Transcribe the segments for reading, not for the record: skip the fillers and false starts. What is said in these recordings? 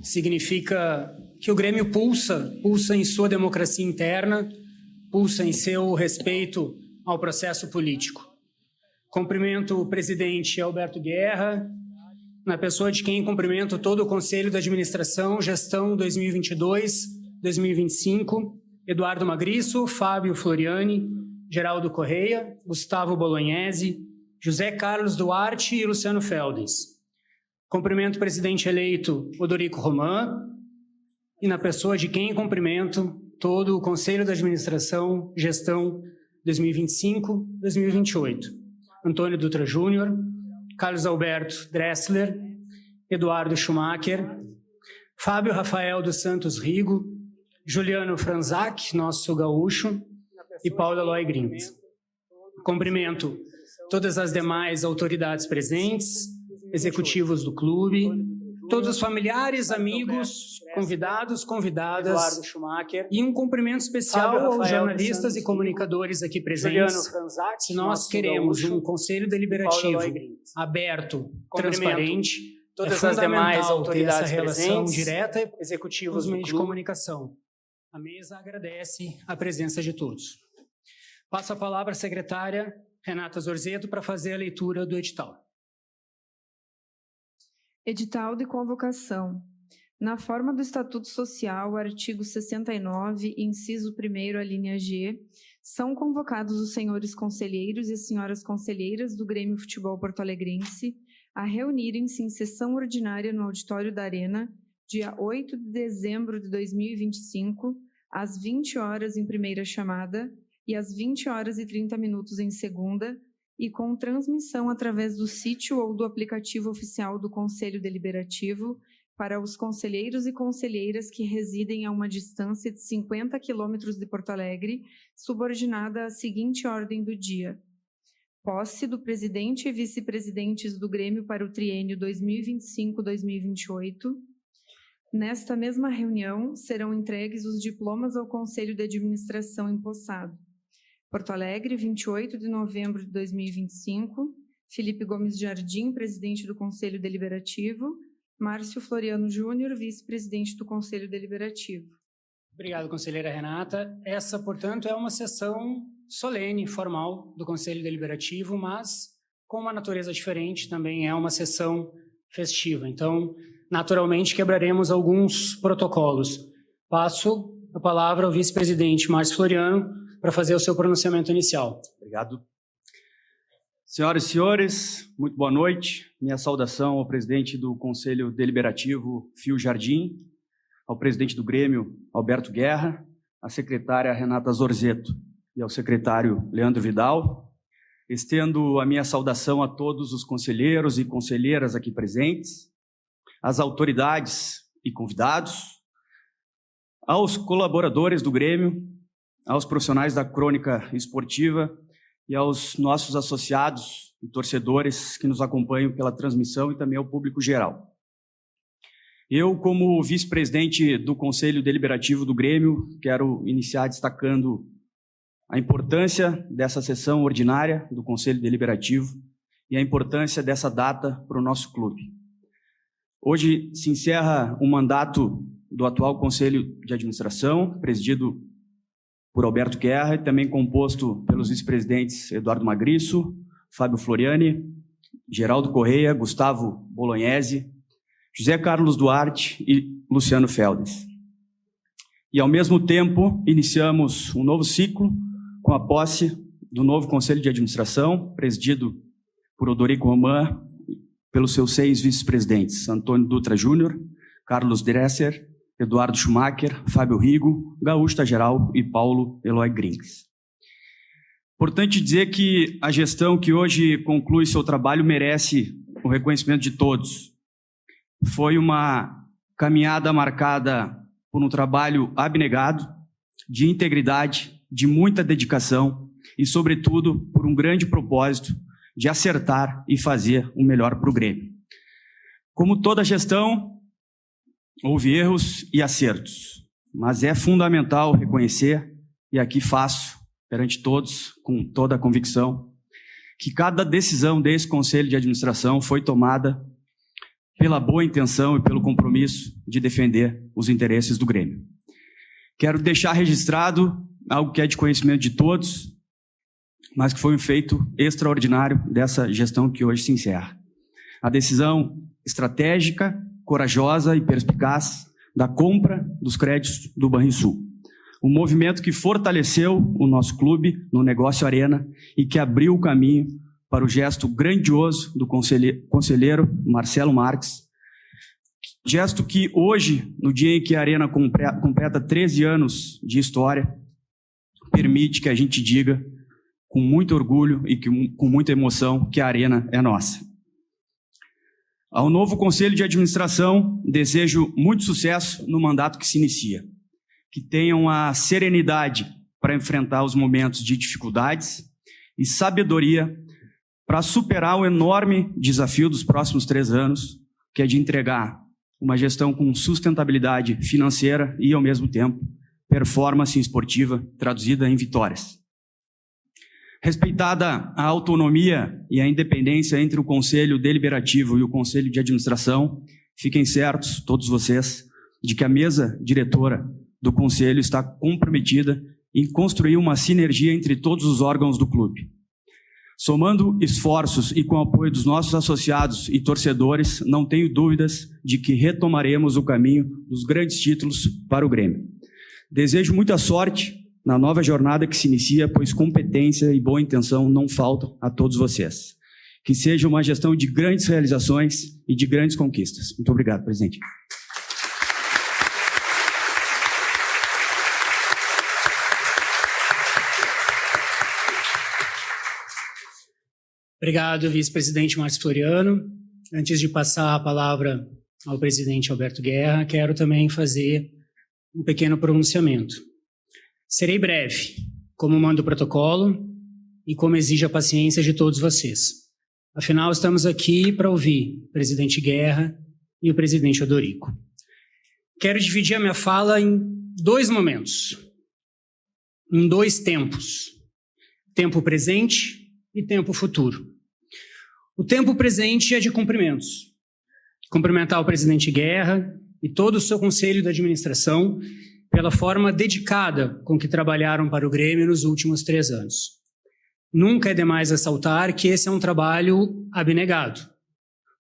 Significa que o Grêmio pulsa em sua democracia interna, pulsa em seu respeito ao processo político. Cumprimento o presidente Alberto Guerra, na pessoa de quem cumprimento todo o Conselho de Administração, Gestão 2022-2025, Eduardo Magriço, Fábio Floriani, Geraldo Correia, Gustavo Bolognese, José Carlos Duarte e Luciano Feldens. Cumprimento o presidente eleito Odorico Roman e na pessoa de quem cumprimento todo o Conselho de Administração, Gestão 2025-2028. Antônio Dutra Júnior, Carlos Alberto Dressler, Eduardo Schumacher, Fábio Rafael dos Santos Rigo, Juliano Franzac, nosso gaúcho, e Paulo Eloy Grins. Cumprimento todas as demais autoridades presentes, executivos do clube, todos os familiares, amigos, convidados, convidadas, e um cumprimento especial aos jornalistas e comunicadores aqui presentes. Se nós queremos um conselho deliberativo aberto, transparente, todas as demais autoridades essa relação direta executivos dos meios de comunicação. A mesa agradece a presença de todos. Passo a palavra à secretária Renata Zorzeto para fazer a leitura do edital. Edital de convocação. Na forma do Estatuto Social, artigo 69, inciso 1º, a linha G, são convocados os senhores conselheiros e as senhoras conselheiras do Grêmio Futebol Porto-Alegrense a reunirem-se em sessão ordinária no auditório da Arena, dia 8 de dezembro de 2025, às 20 horas em primeira chamada e às 20 horas e 30 minutos em segunda, e com transmissão através do sítio ou do aplicativo oficial do Conselho Deliberativo para os conselheiros e conselheiras que residem a uma distância de 50 quilômetros de Porto Alegre, subordinada à seguinte ordem do dia. Posse do presidente e vice-presidentes do Grêmio para o triênio 2025-2028. Nesta mesma reunião, serão entregues os diplomas ao Conselho de Administração empossado. Porto Alegre, 28 de novembro de 2025, Felipe Gomes Jardim, presidente do Conselho Deliberativo, Márcio Floriano Júnior, vice-presidente do Conselho Deliberativo. Obrigado, conselheira Renata. Essa, portanto, é uma sessão solene, formal do Conselho Deliberativo, mas com uma natureza diferente, também é uma sessão festiva. Então, naturalmente, quebraremos alguns protocolos. Passo a palavra ao vice-presidente Márcio Floriano para fazer o seu pronunciamento inicial. Obrigado. Senhoras e senhores, muito boa noite. Minha saudação ao presidente do Conselho Deliberativo, Fio Jardim, ao presidente do Grêmio, Alberto Guerra, à secretária Renata Zorzeto e ao secretário Leandro Vidal. Estendo a minha saudação a todos os conselheiros e conselheiras aqui presentes, às autoridades e convidados, aos colaboradores do Grêmio, aos profissionais da crônica esportiva e aos nossos associados e torcedores que nos acompanham pela transmissão e também ao público geral. Eu, como vice-presidente do Conselho Deliberativo do Grêmio, quero iniciar destacando a importância dessa sessão ordinária do Conselho Deliberativo e a importância dessa data para o nosso clube. Hoje se encerra o mandato do atual Conselho de Administração, presidido por Alberto Guerra, e também composto pelos vice-presidentes Eduardo Magriço, Fábio Floriani, Geraldo Correia, Gustavo Bolognese, José Carlos Duarte e Luciano Feldens. E, ao mesmo tempo, iniciamos um novo ciclo com a posse do novo Conselho de Administração, presidido por Odorico Roman, pelos seus 6 vice-presidentes, Antônio Dutra Júnior, Carlos Dressler, Eduardo Schumacher, Fábio Rigo, Gaúcho Tageral e Paulo Eloy Grins. Importante dizer que a gestão que hoje conclui seu trabalho merece o reconhecimento de todos. Foi uma caminhada marcada por um trabalho abnegado, de integridade, de muita dedicação e, sobretudo, por um grande propósito de acertar e fazer o melhor para o Grêmio. Como toda gestão, houve erros e acertos, mas é fundamental reconhecer, e aqui faço perante todos, com toda a convicção, que cada decisão desse Conselho de Administração foi tomada pela boa intenção e pelo compromisso de defender os interesses do Grêmio. Quero deixar registrado algo que é de conhecimento de todos, mas que foi um feito extraordinário dessa gestão que hoje se encerra. A decisão estratégica, corajosa e perspicaz da compra dos créditos do Banrisul. Um movimento que fortaleceu o nosso clube no negócio Arena e que abriu o caminho para o gesto grandioso do conselheiro Marcelo Marques. Gesto que hoje, no dia em que a Arena completa 13 anos de história, permite que a gente diga com muito orgulho e com muita emoção que a Arena é nossa. Ao novo Conselho de Administração, desejo muito sucesso no mandato que se inicia. Que tenham a serenidade para enfrentar os momentos de dificuldades e sabedoria para superar o enorme desafio dos próximos 3 anos, que é de entregar uma gestão com sustentabilidade financeira e, ao mesmo tempo, performance esportiva traduzida em vitórias. Respeitada a autonomia e a independência entre o Conselho Deliberativo e o Conselho de Administração, fiquem certos, todos vocês, de que a mesa diretora do Conselho está comprometida em construir uma sinergia entre todos os órgãos do clube. Somando esforços e com o apoio dos nossos associados e torcedores, não tenho dúvidas de que retomaremos o caminho dos grandes títulos para o Grêmio. Desejo muita sorte na nova jornada que se inicia, pois competência e boa intenção não faltam a todos vocês. Que seja uma gestão de grandes realizações e de grandes conquistas. Muito obrigado, presidente. Obrigado, vice-presidente Márcio Floriano. Antes de passar a palavra ao presidente Alberto Guerra, quero também fazer um pequeno pronunciamento. Serei breve, como manda o protocolo e como exige a paciência de todos vocês. Afinal, estamos aqui para ouvir o presidente Guerra e o presidente Odorico. Quero dividir a minha fala em 2 momentos, em 2 tempos. Tempo presente e tempo futuro. O tempo presente é de cumprimentos. Cumprimentar o presidente Guerra e todo o seu conselho de administração pela forma dedicada com que trabalharam para o Grêmio nos últimos 3 anos. Nunca é demais ressaltar que esse é um trabalho abnegado,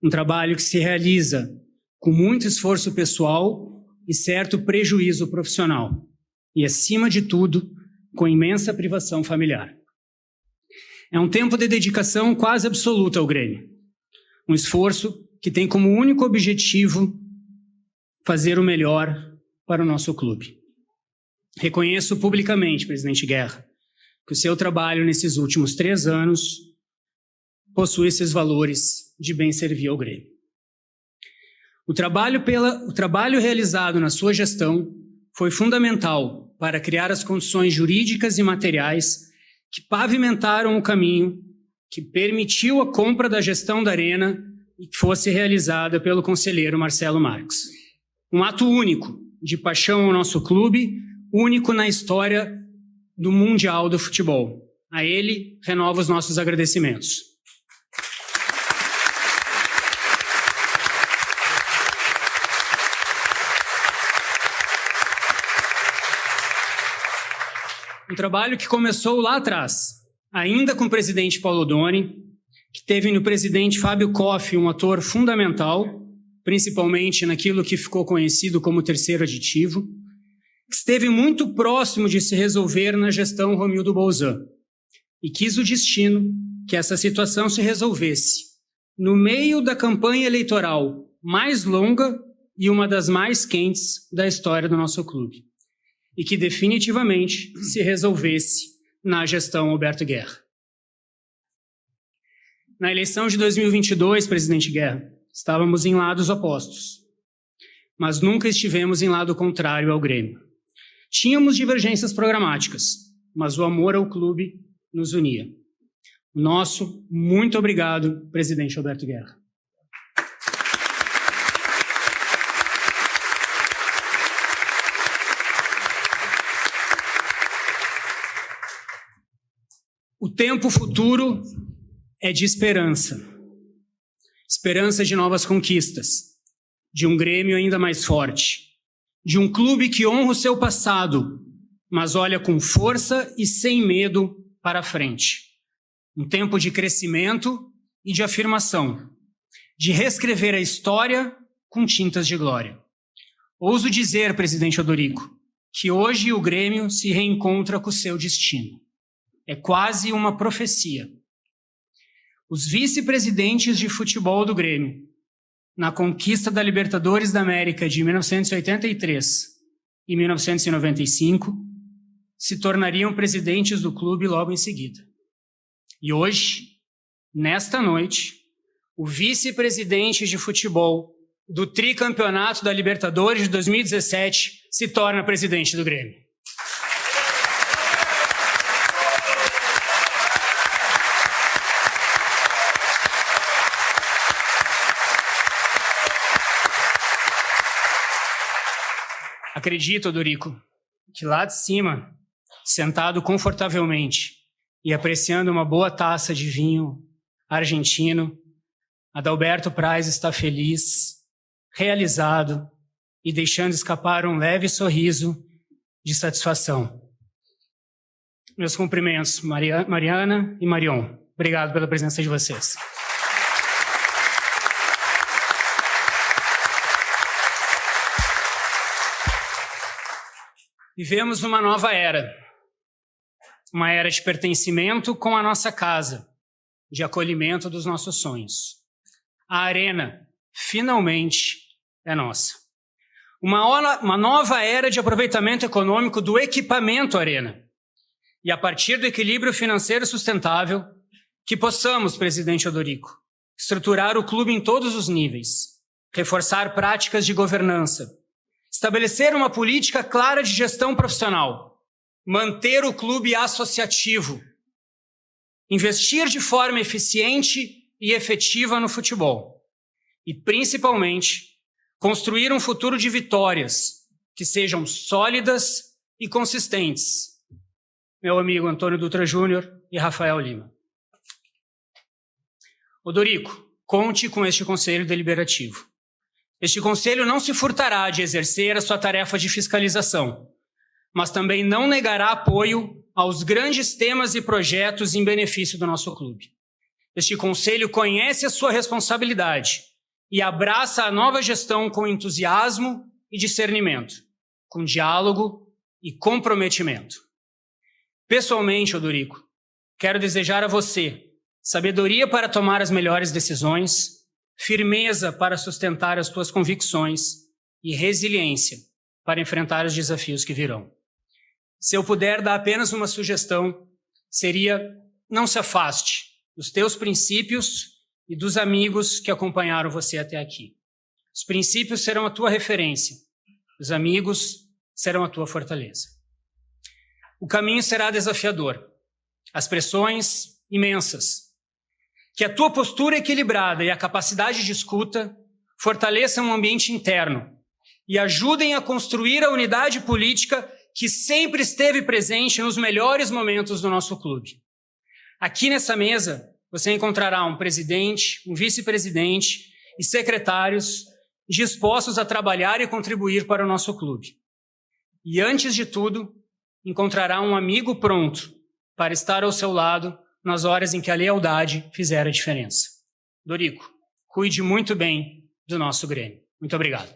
um trabalho que se realiza com muito esforço pessoal e certo prejuízo profissional, e, acima de tudo, com imensa privação familiar. É um tempo de dedicação quase absoluta ao Grêmio, um esforço que tem como único objetivo fazer o melhor para o nosso clube. Reconheço publicamente, presidente Guerra, que o seu trabalho nesses últimos 3 anos possui esses valores de bem servir ao Grêmio. O trabalho realizado na sua gestão foi fundamental para criar as condições jurídicas e materiais que pavimentaram o caminho que permitiu a compra da gestão da Arena e que fosse realizada pelo conselheiro Marcelo Marques. Um ato único de paixão ao nosso clube, único na história do Mundial do Futebol. A ele, renovo os nossos agradecimentos. Um trabalho que começou lá atrás, ainda com o presidente Paulo Doni, que teve no presidente Fábio Koff um ator fundamental, principalmente naquilo que ficou conhecido como terceiro aditivo, que esteve muito próximo de se resolver na gestão Romildo Bolzan, e quis o destino que essa situação se resolvesse no meio da campanha eleitoral mais longa e uma das mais quentes da história do nosso clube, e que definitivamente se resolvesse na gestão Alberto Guerra. Na eleição de 2022, presidente Guerra, estávamos em lados opostos, mas nunca estivemos em lado contrário ao Grêmio. Tínhamos divergências programáticas, mas o amor ao clube nos unia. Nosso muito obrigado, presidente Alberto Guerra. O tempo futuro é de esperança. Esperança de novas conquistas. de um Grêmio ainda mais forte, de um clube que honra o seu passado, mas olha com força e sem medo para frente. Um tempo de crescimento e de afirmação, de reescrever a história com tintas de glória. Ouso dizer, presidente Odorico, que hoje o Grêmio se reencontra com o seu destino. É quase uma profecia. Os vice-presidentes de futebol do Grêmio, na conquista da Libertadores da América de 1983 e 1995, se tornariam presidentes do clube logo em seguida. E hoje, nesta noite, o vice-presidente de futebol do tricampeonato da Libertadores de 2017 se torna presidente do Grêmio. Acredito, Odorico, que lá de cima, sentado confortavelmente e apreciando uma boa taça de vinho argentino, Adalberto Praz está feliz, realizado e deixando escapar um leve sorriso de satisfação. Meus cumprimentos, Mariana e Marion. Obrigado pela presença de vocês. Vivemos uma nova era de pertencimento com a nossa casa, de acolhimento dos nossos sonhos. A arena, finalmente, é nossa. Uma nova era de aproveitamento econômico do equipamento arena. E a partir do equilíbrio financeiro sustentável, que possamos, presidente Odorico, estruturar o clube em todos os níveis, reforçar práticas de governança, estabelecer uma política clara de gestão profissional, manter o clube associativo, investir de forma eficiente e efetiva no futebol e, principalmente, construir um futuro de vitórias que sejam sólidas e consistentes. Meu amigo Antônio Dutra Júnior e Rafael Lima. Odorico, conte com este Conselho Deliberativo. Este Conselho não se furtará de exercer a sua tarefa de fiscalização, mas também não negará apoio aos grandes temas e projetos em benefício do nosso clube. Este Conselho conhece a sua responsabilidade e abraça a nova gestão com entusiasmo e discernimento, com diálogo e comprometimento. Pessoalmente, Odorico, quero desejar a você sabedoria para tomar as melhores decisões, firmeza para sustentar as tuas convicções e resiliência para enfrentar os desafios que virão. Se eu puder dar apenas uma sugestão, seria: não se afaste dos teus princípios e dos amigos que acompanharam você até aqui. Os princípios serão a tua referência, os amigos serão a tua fortaleza. O caminho será desafiador, as pressões imensas. Que a tua postura equilibrada e a capacidade de escuta fortaleçam o ambiente interno e ajudem a construir a unidade política que sempre esteve presente nos melhores momentos do nosso clube. Aqui nessa mesa, você encontrará um presidente, um vice-presidente e secretários dispostos a trabalhar e contribuir para o nosso clube. E, antes de tudo, encontrará um amigo pronto para estar ao seu lado nas horas em que a lealdade fizer a diferença. Dorico, cuide muito bem do nosso Grêmio. Muito obrigado.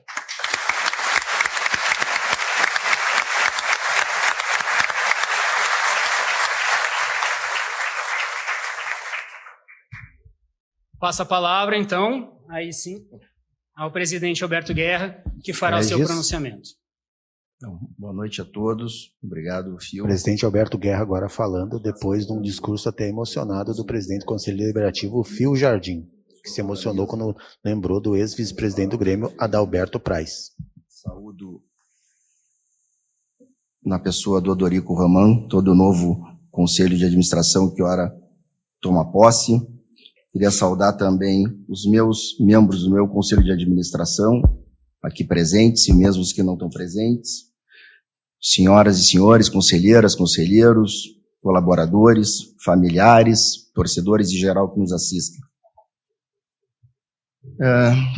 Passo a palavra, então, aí sim, ao presidente Alberto Guerra, que fará o seu pronunciamento. Então, boa noite a todos. Obrigado, Fio. Presidente Alberto Guerra agora falando, depois de um discurso até emocionado do presidente do Conselho Deliberativo, Fio Jardim, que se emocionou quando lembrou do ex-vice-presidente do Grêmio, Adalberto Praz. Saúdo na pessoa do Odorico Raman, todo o novo Conselho de Administração que ora toma posse. Queria saudar também os meus membros do meu Conselho de Administração, aqui presentes e mesmo os que não estão presentes, senhoras e senhores, conselheiras, conselheiros, colaboradores, familiares, torcedores em geral que nos assistem.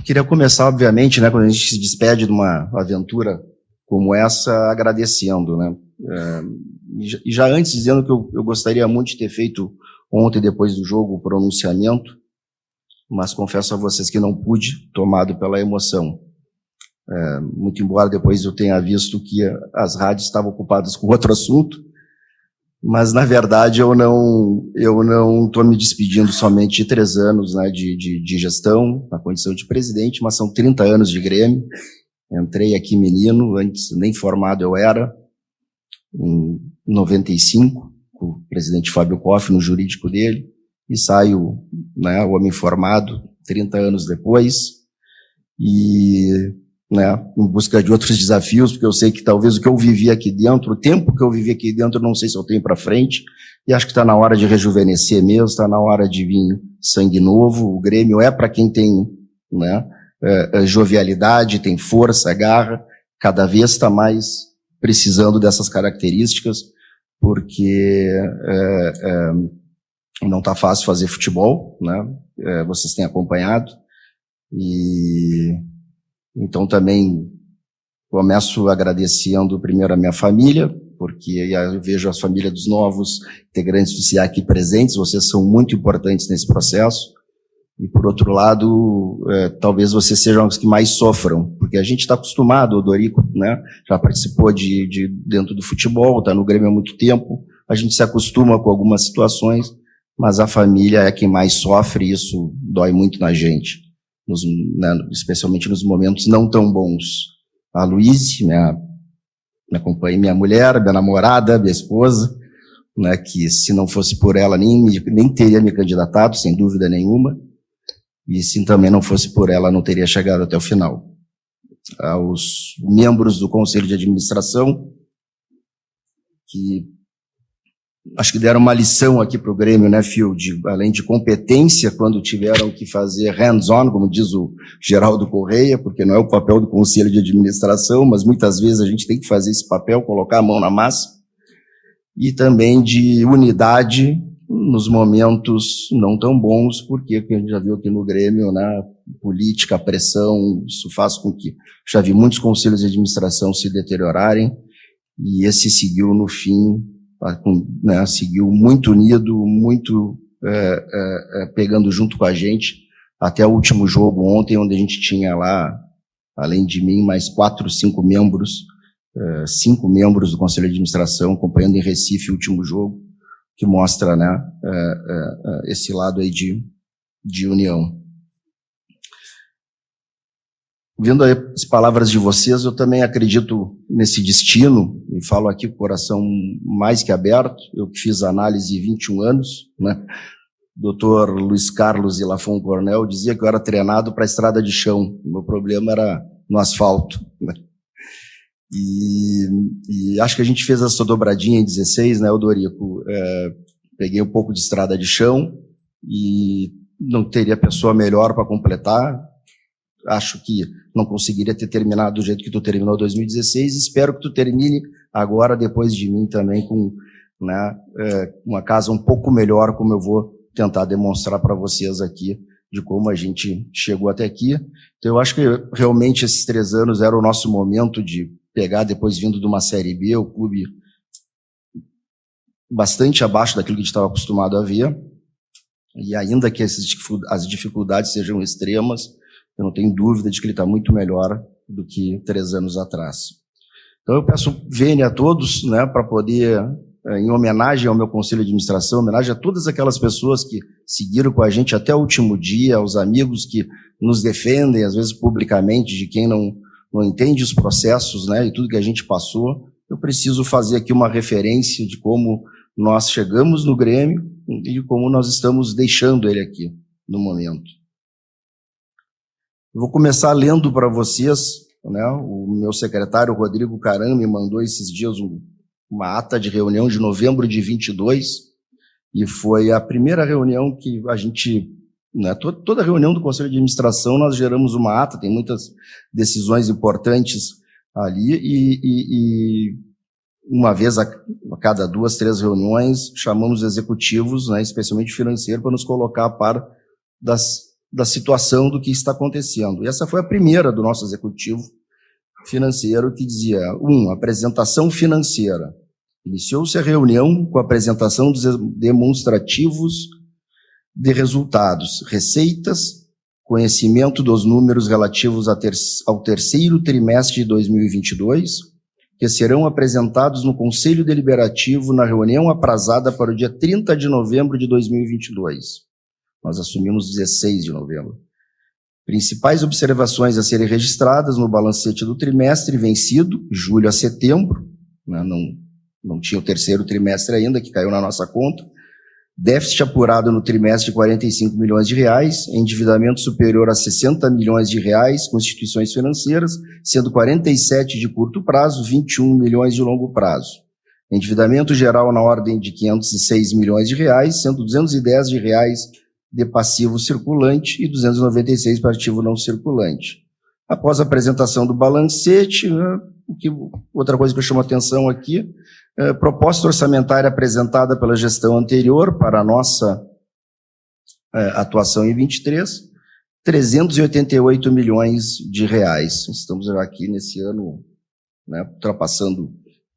Queria começar, obviamente, né, quando a gente se despede de uma aventura como essa, agradecendo, né? E já antes dizendo que eu gostaria muito de ter feito ontem, depois do jogo, o pronunciamento, mas confesso a vocês que não pude, tomado pela emoção. Muito embora depois eu tenha visto que as rádios estavam ocupadas com outro assunto, mas, na verdade, eu não estou me despedindo somente de 3 anos, né, de gestão, na condição de presidente, mas são 30 anos de Grêmio. Entrei aqui menino, antes nem formado eu era, em 95, com o presidente Fábio Koff, no jurídico dele, e saio, né, homem formado, 30 anos depois, e, né, em busca de outros desafios, porque eu sei que talvez o que eu vivi aqui dentro, o tempo que eu vivi aqui dentro, eu não sei se eu tenho para frente, e acho que está na hora de rejuvenescer mesmo, está na hora de vir sangue novo. O Grêmio é para quem tem, né, jovialidade, tem força, garra, cada vez está mais precisando dessas características, porque não está fácil fazer futebol, né? Vocês têm acompanhado, e então também começo agradecendo primeiro a minha família, porque eu vejo as famílias dos novos integrantes do CIA aqui presentes, vocês são muito importantes nesse processo, e por outro lado, talvez vocês sejam os que mais sofram, porque a gente está acostumado, o Dorico, né, já participou dentro do futebol, está no Grêmio há muito tempo, a gente se acostuma com algumas situações, mas a família é quem mais sofre, e isso dói muito na gente, né, especialmente nos momentos não tão bons. A Luíse, minha companheira, minha mulher, minha namorada, minha esposa, né, que se não fosse por ela nem teria me candidatado, sem dúvida nenhuma, e se também não fosse por ela, não teria chegado até o final. Aos membros do Conselho de Administração, que acho que deram uma lição aqui para o Grêmio, né, Phil, além de competência, quando tiveram que fazer hands-on, como diz o Geraldo Correia, porque não é o papel do Conselho de Administração, mas muitas vezes a gente tem que fazer esse papel, colocar a mão na massa, e também de unidade nos momentos não tão bons, porque a gente já viu aqui no Grêmio, né, política, a pressão, isso faz com que já vi muitos conselhos de administração se deteriorarem, e esse seguiu no fim, né, seguiu muito unido, muito pegando junto com a gente, até o último jogo ontem, onde a gente tinha lá, além de mim, mais 4, 5 membros, 5 membros do Conselho de Administração, acompanhando em Recife o último jogo, que mostra, né, esse lado aí de união. Vendo as palavras de vocês, eu também acredito nesse destino, e falo aqui com o coração mais que aberto, eu que fiz análise 21 anos, né? Dr. Luiz Carlos Ilafon Cornel dizia que eu era treinado para a estrada de chão, o meu problema era no asfalto, né? E acho que a gente fez essa dobradinha em 16, né, Dorico? Peguei um pouco de estrada de chão e não teria pessoa melhor para completar. Acho que não conseguiria ter terminado do jeito que tu terminou 2016. Espero que tu termine agora, depois de mim, também com, né, uma casa um pouco melhor, como eu vou tentar demonstrar para vocês aqui, de como a gente chegou até aqui. Então, eu acho que realmente esses 3 anos era o nosso momento de pegar, depois vindo de uma Série B, o clube bastante abaixo daquilo que a gente estava acostumado a ver, e ainda que as dificuldades sejam extremas, eu não tenho dúvida de que ele está muito melhor do que 3 anos atrás. Então eu peço vênia a todos, né, para poder, em homenagem ao meu conselho de administração, homenagem a todas aquelas pessoas que seguiram com a gente até o último dia, aos amigos que nos defendem, às vezes publicamente, de quem não entende os processos, né, e tudo que a gente passou. Eu preciso fazer aqui uma referência de como nós chegamos no Grêmio e como nós estamos deixando ele aqui no momento. Eu vou começar lendo para vocês, né, o meu secretário Rodrigo Caram me mandou esses dias uma ata de reunião de novembro de 22, e foi a primeira reunião que a gente, né, toda reunião do Conselho de Administração nós geramos uma ata, tem muitas decisões importantes ali, e uma vez a cada 2, 3 reuniões chamamos executivos, né, especialmente financeiro, para nos colocar a par das da situação do que está acontecendo. E essa foi a primeira do nosso executivo financeiro, que dizia, apresentação financeira. Iniciou-se a reunião com a apresentação dos demonstrativos de resultados, receitas, conhecimento dos números relativos ao terceiro trimestre de 2022, que serão apresentados no Conselho Deliberativo na reunião aprazada para o dia 30 de novembro de 2022. Nós assumimos 16 de novembro. Principais observações a serem registradas no balancete do trimestre vencido, julho a setembro, né, não tinha o terceiro trimestre ainda, que caiu na nossa conta. Déficit apurado no trimestre de 45 milhões de reais, endividamento superior a 60 milhões de reais com instituições financeiras, sendo 47 de curto prazo, 21 milhões de longo prazo. Endividamento geral na ordem de 506 milhões de reais, sendo 210 de reais de passivo circulante e 296 para ativo não circulante. Após a apresentação do balancete, outra coisa que eu chamo a atenção aqui, proposta orçamentária apresentada pela gestão anterior para a nossa atuação em 23, 388 milhões de reais. Estamos aqui nesse ano, né, ultrapassando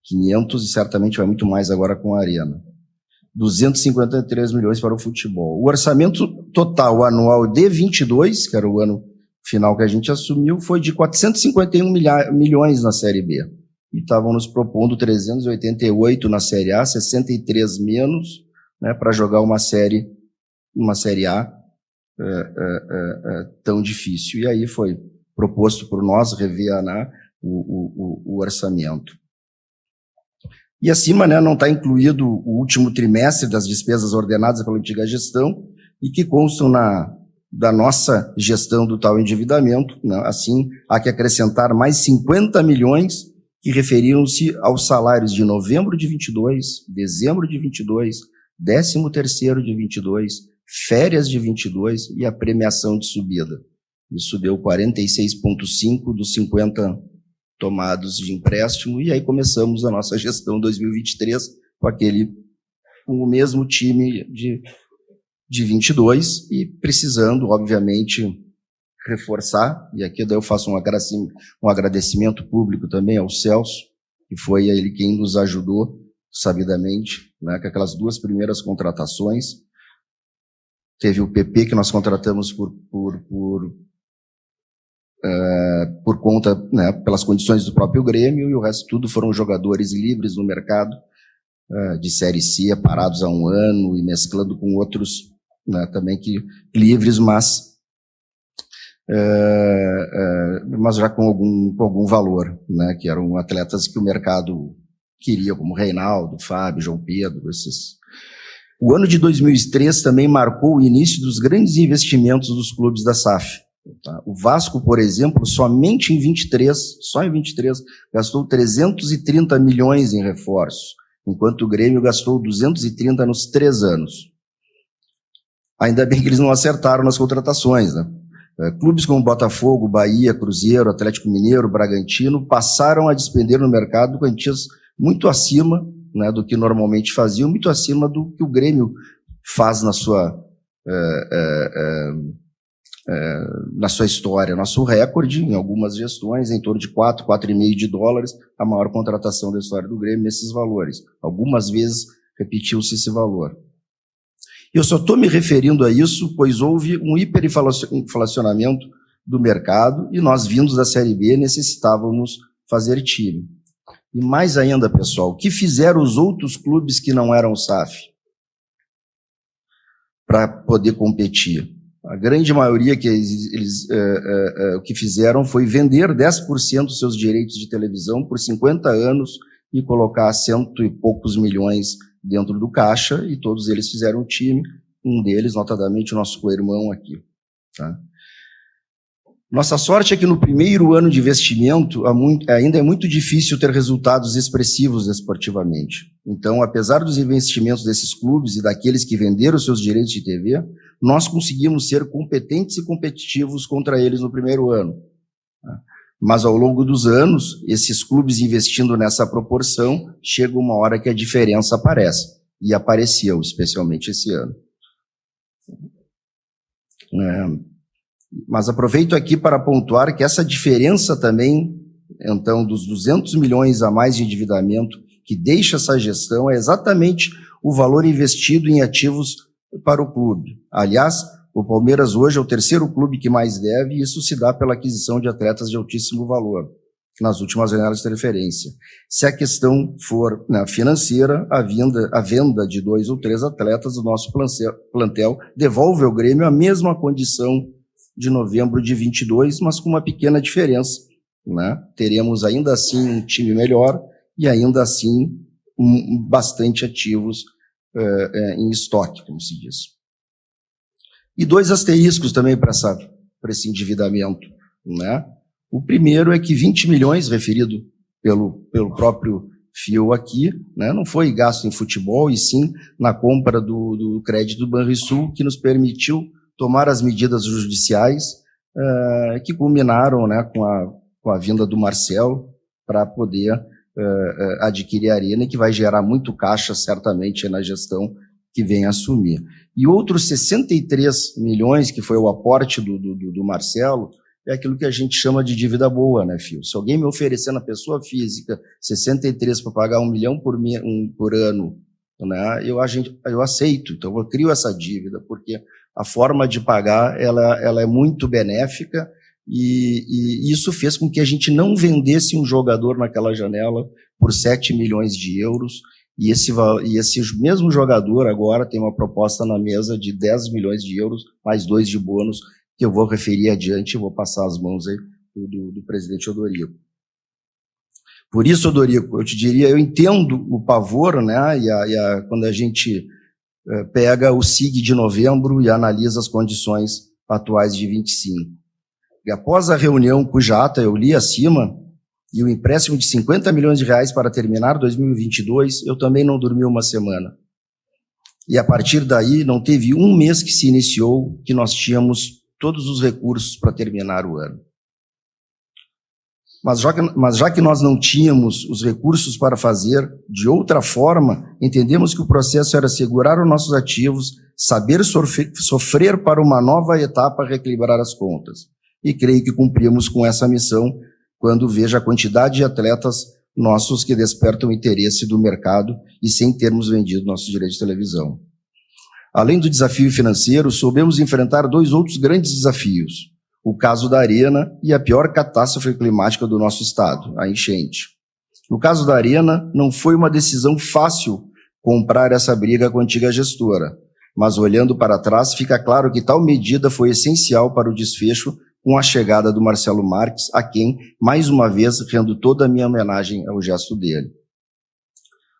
500 e certamente vai muito mais agora com a Arena. 253 milhões para o futebol. O orçamento total anual de 22, que era o ano final que a gente assumiu, foi de 451 milhões na Série B. E estavam nos propondo 388 na Série A, 63 menos, né, para jogar uma série A tão difícil. E aí foi proposto por nós rever o orçamento. E acima, né, não está incluído o último trimestre das despesas ordenadas pela antiga gestão e que constam da nossa gestão do tal endividamento, né? Assim, há que acrescentar mais 50 milhões que referiam-se aos salários de novembro de 22, dezembro de 22, 13º de 22, férias de 22 e a premiação de subida. Isso deu 46,5 dos 50 tomados de empréstimo, e aí começamos a nossa gestão 2023 com o mesmo time de 22 e precisando, obviamente, reforçar, e aqui daí eu faço um agradecimento público também ao Celso, que foi ele quem nos ajudou sabidamente, né, com aquelas duas primeiras contratações. Teve o PP, que nós contratamos por conta, né, pelas condições do próprio Grêmio, e o resto tudo foram jogadores livres no mercado, de Série C, parados há um ano, e mesclando com outros, né, também livres, mas já com algum valor, né, que eram atletas que o mercado queria, como Reinaldo, Fábio, João Pedro, esses. O ano de 2003 também marcou o início dos grandes investimentos dos clubes da SAF. Tá? O Vasco, por exemplo, somente em 23, gastou 330 milhões em reforços, enquanto o Grêmio gastou 230 nos 3 anos. Ainda bem que eles não acertaram nas contratações, né? Clubes como Botafogo, Bahia, Cruzeiro, Atlético Mineiro, Bragantino passaram a despender no mercado quantias muito acima, né, do que normalmente faziam, muito acima do que o Grêmio faz na sua história. Nosso recorde, em algumas gestões, em torno de 4,5 de dólares, a maior contratação da história do Grêmio nesses valores. Algumas vezes repetiu-se esse valor. Eu só estou me referindo a isso, pois houve um hiperinflacionamento do mercado e nós, vindos da Série B, necessitávamos fazer time. E mais ainda, pessoal, o que fizeram os outros clubes que não eram SAF para poder competir? A grande maioria que o que fizeram foi vender 10% dos seus direitos de televisão por 50 anos e colocar 100 e poucos milhões dentro do caixa, e todos eles fizeram um time, um deles, notadamente, o nosso co-irmão aqui. Tá? Nossa sorte é que no primeiro ano de investimento ainda é muito difícil ter resultados expressivos esportivamente. Então, apesar dos investimentos desses clubes e daqueles que venderam seus direitos de TV, nós conseguimos ser competentes e competitivos contra eles no primeiro ano. Mas ao longo dos anos, esses clubes investindo nessa proporção, chega uma hora que a diferença aparece. E apareceu, especialmente esse ano. Mas aproveito aqui para pontuar que essa diferença também, então, dos 200 milhões a mais de endividamento que deixa essa gestão é exatamente o valor investido em ativos para o clube. Aliás, o Palmeiras hoje é o terceiro clube que mais deve, e isso se dá pela aquisição de atletas de altíssimo valor nas últimas janelas de transferência. Se a questão for financeira, a venda de 2 ou 3 atletas do nosso plantel devolve ao Grêmio a mesma condição de novembro de 22, mas com uma pequena diferença, né? Teremos ainda assim um time melhor e ainda assim bastante ativos em estoque, como se diz. E 2 asteriscos também para esse endividamento, né? O primeiro é que 20 milhões, referido pelo próprio Fio aqui, né, não foi gasto em futebol, e sim na compra do crédito do Banrisul, que nos permitiu tomar as medidas judiciais que culminaram, né, com a vinda do Marcelo para poder adquirir a Arena, e que vai gerar muito caixa, certamente, na gestão que vem assumir. E outros 63 milhões, que foi o aporte do Marcelo, é aquilo que a gente chama de dívida boa, né, Fio? Se alguém me oferecer na pessoa física 63 para pagar 1 milhão por ano, né, eu aceito. Então, eu crio essa dívida, porque a forma de pagar ela é muito benéfica, e isso fez com que a gente não vendesse um jogador naquela janela por 7 milhões de euros, e esse mesmo jogador agora tem uma proposta na mesa de 10 milhões de euros, mais 2 de bônus, que eu vou referir adiante, vou passar as mãos aí do presidente Odorico. Por isso, Odorico, eu te diria, eu entendo o pavor, né, quando a gente pega o SIG de novembro e analisa as condições atuais de 25. E após a reunião cuja ata eu li acima, e o empréstimo de 50 milhões de reais para terminar 2022, eu também não dormi uma semana. E a partir daí, não teve um mês que se iniciou que nós tínhamos todos os recursos para terminar o ano. Mas já que nós não tínhamos os recursos para fazer de outra forma, entendemos que o processo era segurar os nossos ativos, saber sofrer para uma nova etapa reequilibrar as contas. E creio que cumprimos com essa missão quando vejo a quantidade de atletas nossos que despertam o interesse do mercado e sem termos vendido nossos direitos de televisão. Além do desafio financeiro, soubemos enfrentar 2 outros grandes desafios: o caso da Arena e a pior catástrofe climática do nosso estado, a enchente. No caso da Arena, não foi uma decisão fácil comprar essa briga com a antiga gestora, mas olhando para trás, fica claro que tal medida foi essencial para o desfecho com a chegada do Marcelo Marques, a quem, mais uma vez, rendo toda a minha homenagem ao gesto dele.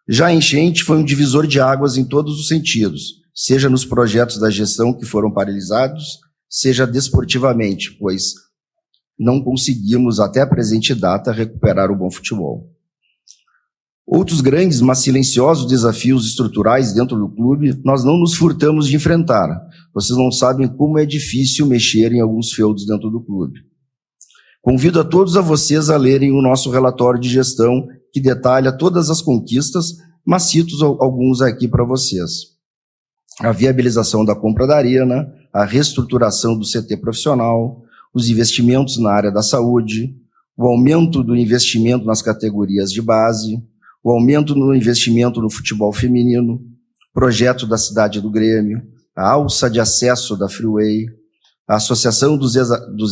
Já a enchente foi um divisor de águas em todos os sentidos, seja nos projetos da gestão que foram paralisados, seja desportivamente, pois não conseguimos, até a presente data, recuperar o bom futebol. Outros grandes, mas silenciosos desafios estruturais dentro do clube, nós não nos furtamos de enfrentar. Vocês não sabem como é difícil mexer em alguns feudos dentro do clube. Convido a todos vocês a lerem o nosso relatório de gestão, que detalha todas as conquistas, mas cito alguns aqui para vocês. A viabilização da compra da Arena, a reestruturação do CT profissional, os investimentos na área da saúde, o aumento do investimento nas categorias de base, o aumento no investimento no futebol feminino, projeto da cidade do Grêmio, a alça de acesso da Freeway, a associação dos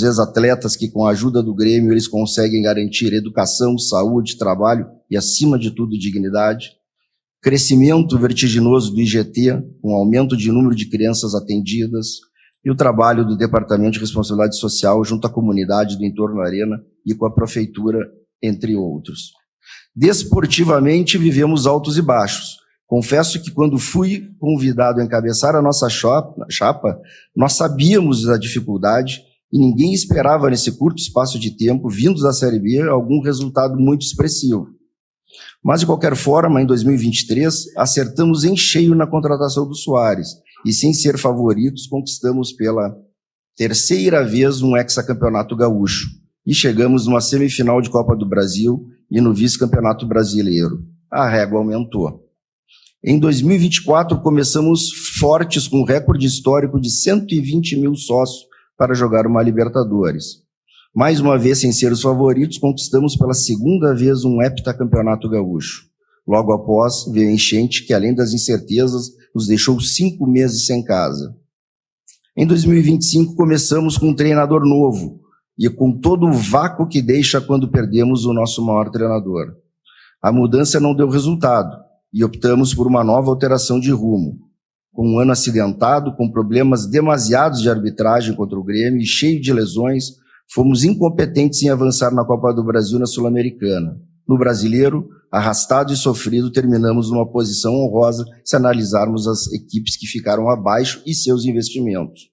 ex-atletas que, com a ajuda do Grêmio, eles conseguem garantir educação, saúde, trabalho e, acima de tudo, dignidade, crescimento vertiginoso do IGT, com aumento de número de crianças atendidas, e o trabalho do Departamento de Responsabilidade Social junto à comunidade do entorno da Arena e com a Prefeitura, entre outros. Desportivamente, vivemos altos e baixos. Confesso que quando fui convidado a encabeçar a nossa chapa, nós sabíamos da dificuldade e ninguém esperava nesse curto espaço de tempo, vindos da Série B, algum resultado muito expressivo. Mas, de qualquer forma, em 2023, acertamos em cheio na contratação do Soares e, sem ser favoritos, conquistamos pela 3ª vez um hexacampeonato gaúcho e chegamos numa semifinal de Copa do Brasil e no vice-campeonato brasileiro. A régua aumentou. Em 2024, começamos fortes com um recorde histórico de 120 mil sócios para jogar uma Libertadores. Mais uma vez, sem ser os favoritos, conquistamos pela segunda vez um heptacampeonato gaúcho. Logo após, veio a enchente que, além das incertezas, nos deixou 5 meses sem casa. Em 2025, começamos com um treinador novo e com todo o vácuo que deixa quando perdemos o nosso maior treinador. A mudança não deu resultado e optamos por uma nova alteração de rumo. Com um ano acidentado, com problemas demasiados de arbitragem contra o Grêmio e cheio de lesões, fomos incompetentes em avançar na Copa do Brasil e na Sul-Americana. No Brasileiro, arrastado e sofrido, terminamos numa posição honrosa se analisarmos as equipes que ficaram abaixo e seus investimentos.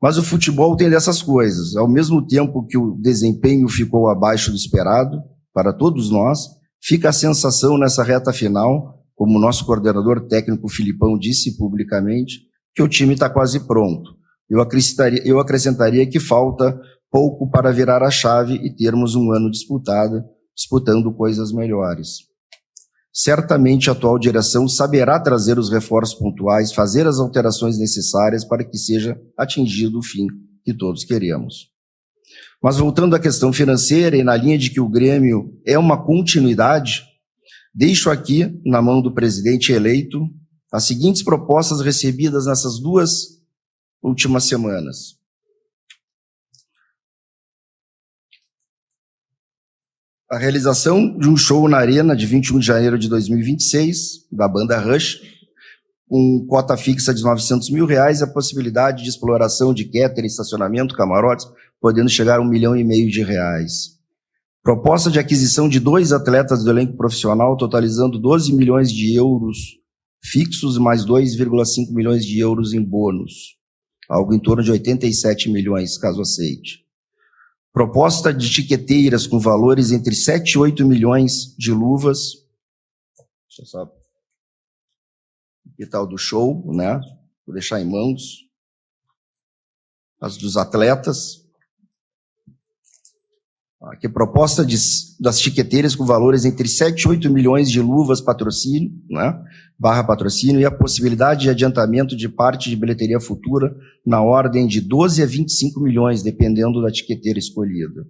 Mas o futebol tem dessas coisas. Ao mesmo tempo que o desempenho ficou abaixo do esperado, para todos nós, fica a sensação nessa reta final, como o nosso coordenador técnico Filipão disse publicamente, que o time está quase pronto. Eu acrescentaria que falta pouco para virar a chave e termos um ano disputando coisas melhores. Certamente a atual direção saberá trazer os reforços pontuais, fazer as alterações necessárias para que seja atingido o fim que todos queremos. Mas voltando à questão financeira e na linha de que o Grêmio é uma continuidade, deixo aqui, na mão do presidente eleito, as seguintes propostas recebidas nessas 2 últimas semanas. A realização de um show na Arena de 21 de janeiro de 2026, da banda Rush, com cota fixa de R$900 mil e a possibilidade de exploração de catering, estacionamento, camarotes, podendo chegar a R$1,5 milhão. Proposta de aquisição de 2 atletas do elenco profissional, totalizando 12 milhões de euros fixos, mais 2,5 milhões de euros em bônus, algo em torno de 87 milhões, caso aceite. Proposta de tiqueteiras com valores entre 7 e 8 milhões de luvas. Deixa eu só... Que tal do show, né? Vou deixar em mãos as dos atletas. Aqui, proposta das tiqueteiras com valores entre 7 e 8 milhões de luvas patrocínio, né? /patrocínio, e a possibilidade de adiantamento de parte de bilheteria futura na ordem de 12 a 25 milhões, dependendo da tiqueteira escolhida.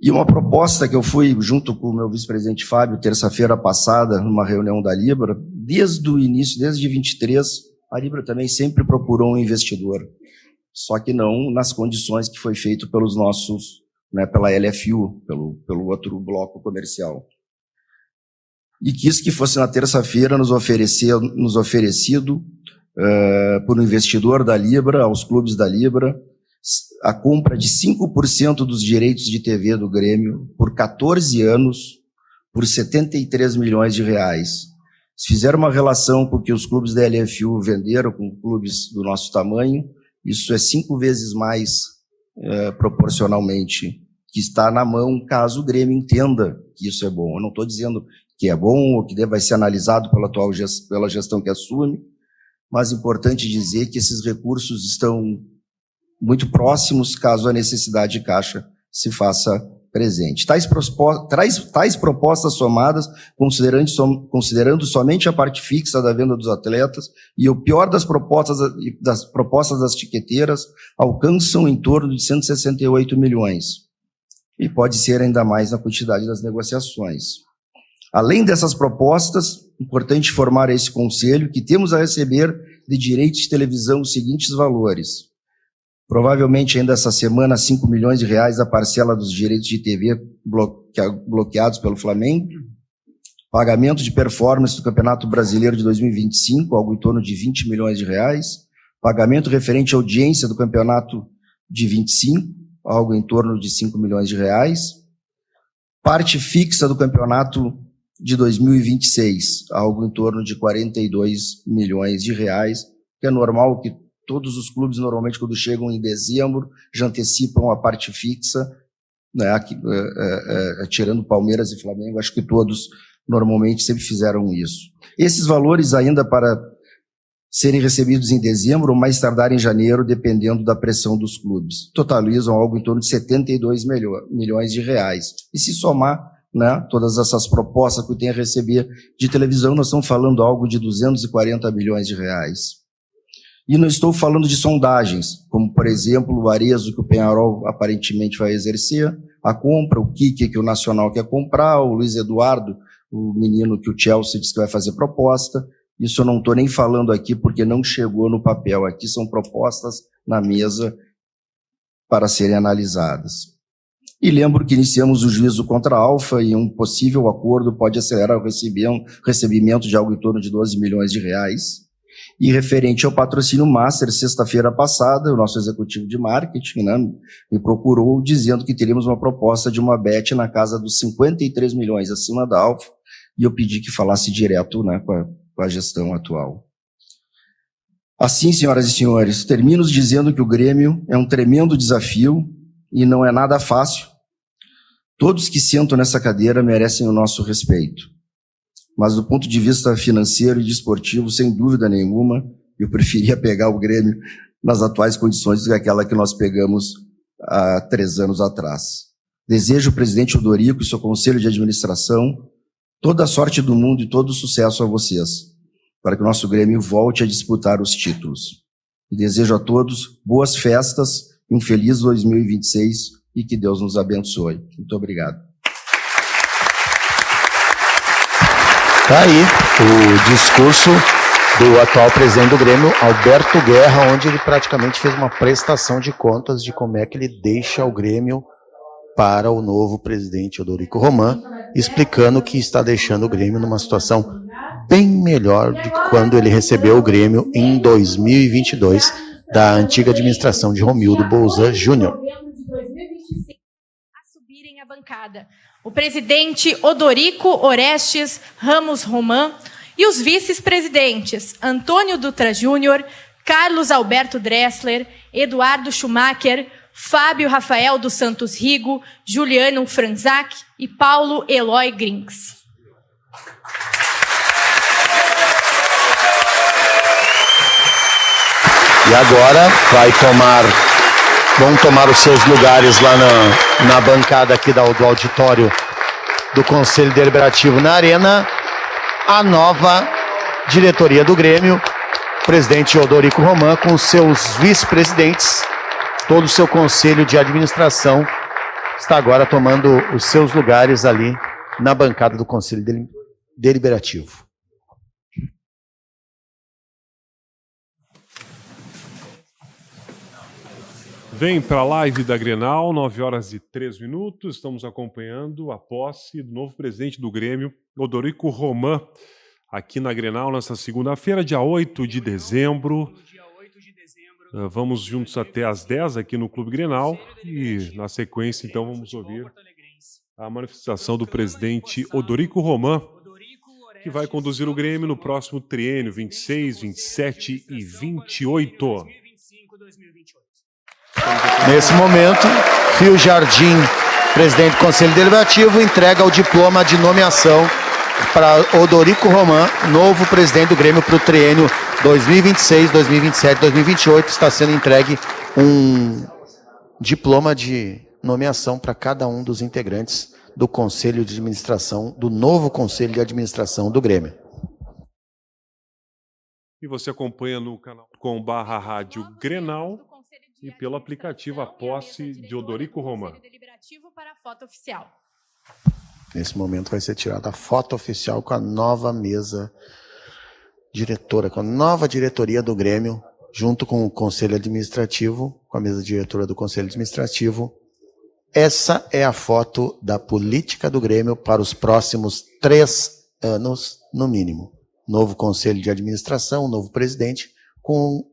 E uma proposta que eu fui, junto com o meu vice-presidente Fábio, terça-feira passada, numa reunião da Libra, desde o início, desde 23, a Libra também sempre procurou um investidor, só que não nas condições que foi feito pelos nossos, né, pela LFU, pelo outro bloco comercial. E quis que fosse na terça-feira nos oferecido por um investidor da Libra, aos clubes da Libra, a compra de 5% dos direitos de TV do Grêmio por 14 anos, por R$73 milhões. Se fizer uma relação com o que os clubes da LFU venderam com clubes do nosso tamanho, isso é 5 vezes mais proporcionalmente, que está na mão caso o Grêmio entenda que isso é bom. Eu não estou dizendo que é bom ou que vai ser analisado pela gestão que assume, mas é importante dizer que esses recursos estão muito próximos caso a necessidade de caixa se faça presente. Tais propostas somadas, considerando somente a parte fixa da venda dos atletas, e o pior das propostas das tiqueteiras, alcançam em torno de 168 milhões. E pode ser ainda mais na quantidade das negociações. Além dessas propostas, importante informar a esse conselho que temos a receber de direitos de televisão os seguintes valores. Provavelmente ainda essa semana, R$5 milhões da parcela dos direitos de TV bloqueados pelo Flamengo, pagamento de performance do Campeonato Brasileiro de 2025, algo em torno de R$20 milhões, pagamento referente à audiência do Campeonato de 25, algo em torno de R$5 milhões, parte fixa do Campeonato de 2026, algo em torno de R$42 milhões, que é normal que todos os clubes, normalmente, quando chegam em dezembro, já antecipam a parte fixa, né, tirando Palmeiras e Flamengo, acho que todos, normalmente, sempre fizeram isso. Esses valores ainda para serem recebidos em dezembro ou mais tardar em janeiro, dependendo da pressão dos clubes. Totalizam algo em torno de R$72 milhões. E se somar, né, todas essas propostas que eu tenho a receber de televisão, nós estamos falando algo de R$240 milhões. E não estou falando de sondagens, como, por exemplo, o Arezzo, que o Penharol aparentemente vai exercer, a compra, o Kike, que o Nacional quer comprar, o Luiz Eduardo, o menino que o Chelsea disse que vai fazer proposta. Isso eu não estou nem falando aqui porque não chegou no papel. Aqui são propostas na mesa para serem analisadas. E lembro que iniciamos o juízo contra a Alfa e um possível acordo pode acelerar o recebimento de algo em torno de 12 milhões de reais. E referente ao patrocínio Master, sexta-feira passada, o nosso executivo de marketing, né, me procurou dizendo que teríamos uma proposta de uma bet na casa dos 53 milhões acima da Alfa, e eu pedi que falasse direto, né, com a gestão atual. Assim, senhoras e senhores, termino dizendo que o Grêmio é um tremendo desafio e não é nada fácil. Todos que sentam nessa cadeira merecem o nosso respeito. Mas do ponto de vista financeiro e desportivo, sem dúvida nenhuma, eu preferia pegar o Grêmio nas atuais condições do que aquela que nós pegamos há 3 anos atrás. Desejo ao presidente Odorico e seu conselho de administração toda a sorte do mundo e todo o sucesso a vocês, para que o nosso Grêmio volte a disputar os títulos. E desejo a todos boas festas e um feliz 2026 e que Deus nos abençoe. Muito obrigado. Tá aí o discurso do atual presidente do Grêmio, Alberto Guerra, onde ele praticamente fez uma prestação de contas de como é que ele deixa o Grêmio para o novo presidente Odorico Roman, explicando que está deixando o Grêmio numa situação bem melhor de quando ele recebeu o Grêmio em 2022, da antiga administração de Romildo Bolzan Júnior. A subirem a bancada o presidente Odorico Orestes Ramos Roman e os vice-presidentes Antônio Dutra Júnior, Carlos Alberto Dressler, Eduardo Schumacher, Fábio Rafael dos Santos Rigo, Juliano Franzak e Paulo Eloy Grinks. E agora vão tomar os seus lugares lá na bancada aqui do auditório do Conselho Deliberativo na Arena, a nova diretoria do Grêmio, o presidente Odorico Roman, com seus vice-presidentes, todo o seu conselho de administração, está agora tomando os seus lugares ali na bancada do Conselho Deliberativo. Vem para a live da Grenal, 9h03. Estamos acompanhando a posse do novo presidente do Grêmio, Odorico Roman, aqui na Grenal, nesta segunda-feira, dia 8 de dezembro. Vamos juntos até às 10 aqui no Clube Grenal e, na sequência, então, vamos ouvir a manifestação do presidente Odorico Roman, que vai conduzir o Grêmio no próximo triênio, 26, 27 e 28. Nesse momento, Fio Jardim, presidente do Conselho Deliberativo, entrega o diploma de nomeação para Odorico Roman, novo presidente do Grêmio para o triênio 2026, 2027, 2028. Está sendo entregue um diploma de nomeação para cada um dos integrantes do Conselho de Administração, do novo Conselho de Administração do Grêmio. E você acompanha no canal /Rádio Grenal e pelo aplicativo a posse de Odorico Roman. Para a foto oficial. Nesse momento vai ser tirada a foto oficial com a nova mesa diretora, com a nova diretoria do Grêmio, junto com o Conselho Administrativo, com a mesa diretora do Conselho Administrativo. Essa é a foto da política do Grêmio para os próximos 3 anos, no mínimo. Novo Conselho de Administração, novo presidente, com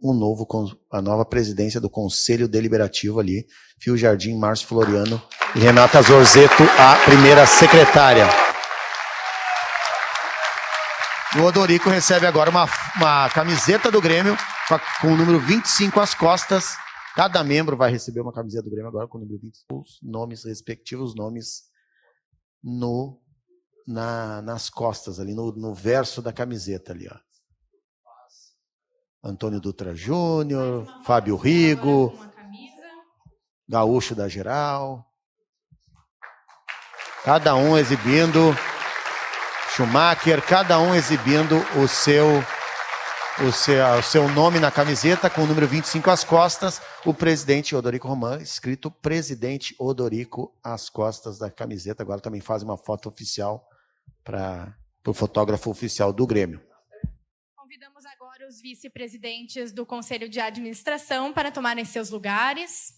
a nova presidência do Conselho Deliberativo ali, Fio Jardim, Márcio Floriano e Renata Zorzeto, a primeira secretária. O Odorico recebe agora uma camiseta do Grêmio com o número 25 às costas. Cada membro vai receber uma camiseta do Grêmio agora com o número 25, os nomes, respectivos nomes, nas costas, ali no verso da camiseta ali, ó. Antônio Dutra Júnior, Fábio Rigo, Gaúcho da Geral. Cada um exibindo, Schumacher, cada um exibindo o seu nome na camiseta com o número 25 às costas, o presidente Odorico Roman, escrito presidente Odorico às costas da camiseta. Agora também faz uma foto oficial para o fotógrafo oficial do Grêmio. Convidamos agora os vice-presidentes do Conselho de Administração para tomarem seus lugares.